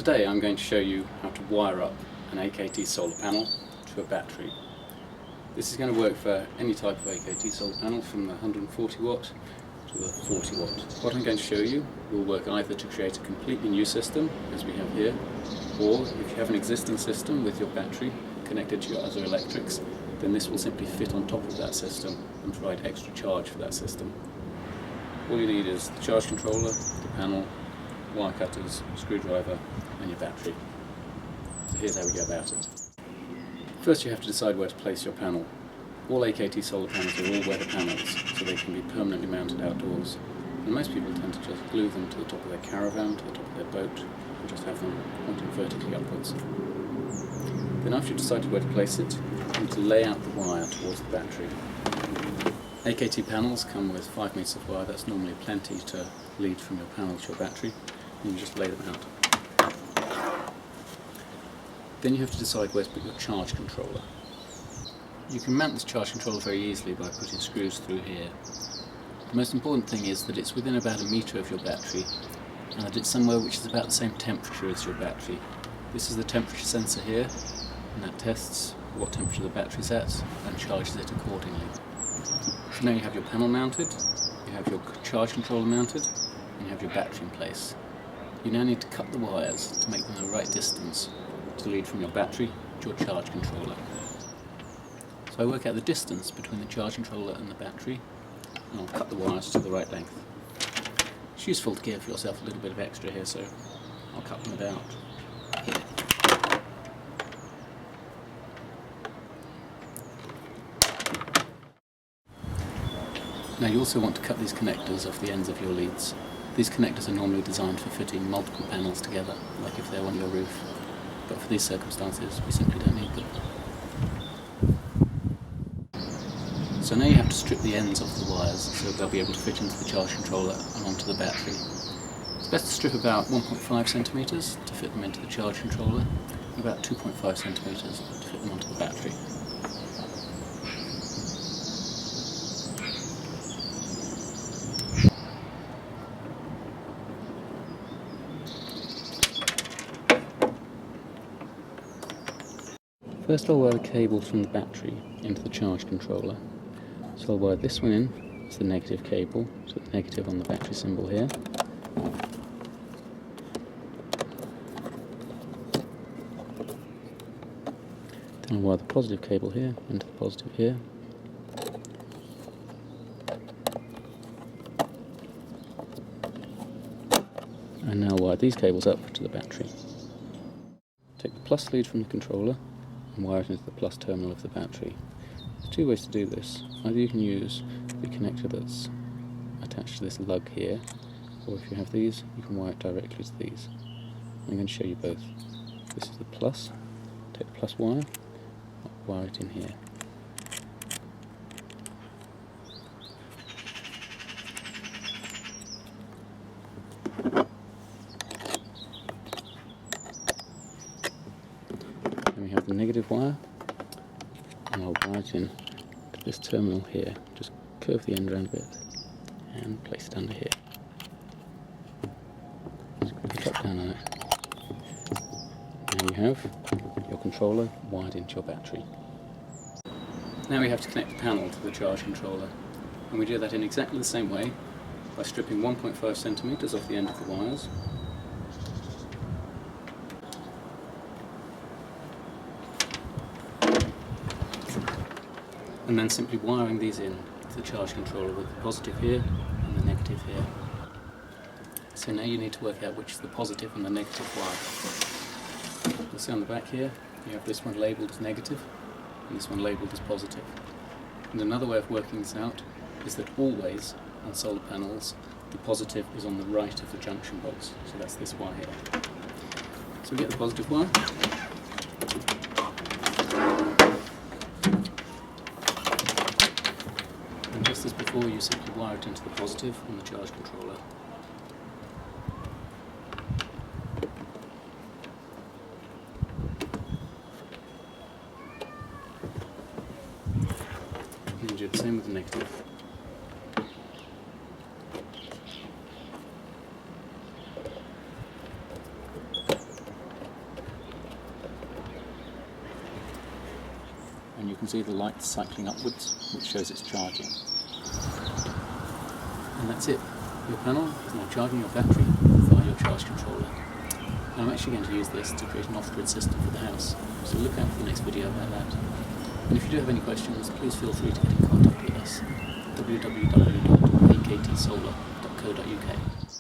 Today I'm going to show you how to wire up an AKT solar panel to a battery. This is going to work for any type of AKT solar panel from the 140 watt to the 40 watt. What I'm going to show you will work either to create a completely new system, as we have here, or if you have an existing system with your battery connected to your other electrics, then this will simply fit on top of that system and provide extra charge for that system. All you need is the charge controller, the panel, wire cutters, screwdriver and your battery. So here's how we go about it. First you have to decide where to place your panel. All AKT solar panels are all weather panels, so they can be permanently mounted outdoors. And most people tend to just glue them to the top of their caravan, to the top of their boat, and just have them pointing vertically upwards. Then after you've decided where to place it, you need to lay out the wire towards the battery. AKT panels come with 5 meters of wire. That's normally plenty to lead from your panel to your battery, and you just lay them out. Then you have to decide where to put your charge controller. You can mount this charge controller very easily by putting screws through here. The most important thing is that it's within about 1 meter of your battery, and that it's somewhere which is about the same temperature as your battery. This is the temperature sensor here, and that tests what temperature the battery is at and charges it accordingly. So now you have your panel mounted, you have your charge controller mounted, and you have your battery in place. You now need to cut the wires to make them the right distance to lead from your battery to your charge controller. So I work out the distance between the charge controller and the battery, and I'll cut the wires to the right length. It's useful to give yourself a little bit of extra here, so I'll cut them about here. Now you also want to cut these connectors off the ends of your leads. These connectors are normally designed for fitting multiple panels together, like if they're on your roof. But for these circumstances, we simply don't need them. So now you have to strip the ends off the wires so they'll be able to fit into the charge controller and onto the battery. It's best to strip about 1.5 centimeters to fit them into the charge controller, and about 2.5 centimeters to fit them onto the battery. First I'll wire the cables from the battery into the charge controller. So I'll wire this one in, it's the negative cable, so the negative on the battery symbol here. Then I'll wire the positive cable here into the positive here. And now wire these cables up to the battery. Take the plus lead from the controller and wire it into the plus terminal of the battery. There's 2 ways to do this. Either you can use the connector that's attached to this lug here, or if you have these, you can wire it directly to these. I'm going to show you both. This is the plus. Take the plus wire, wire it in here. Then we have the negative wire, and I'll wire it in to this terminal here. Just curve the end around a bit and place it under here. Screw the top down on it. Now you have your controller wired into your battery. Now we have to connect the panel to the charge controller, and we do that in exactly the same way by stripping 1.5 centimeters off the end of the wires. And then simply wiring these in to the charge controller with the positive here and the negative here. So now you need to work out which is the positive and the negative wire. You'll see on the back here, you have this one labelled as negative and this one labelled as positive. And another way of working this out is that always on solar panels the positive is on the right of the junction box, so that's this wire here. So we get the positive wire. And just as before, you simply wire it into the positive on the charge controller. And you do the same with the negative. and you can see the light cycling upwards, which shows it's charging. And that's it. Your panel is now charging your battery via your charge controller. And I'm actually going to use this to create an off-grid system for the house, so look out for the next video about that. And if you do have any questions, please feel free to get in contact with us. www.aktsolar.co.uk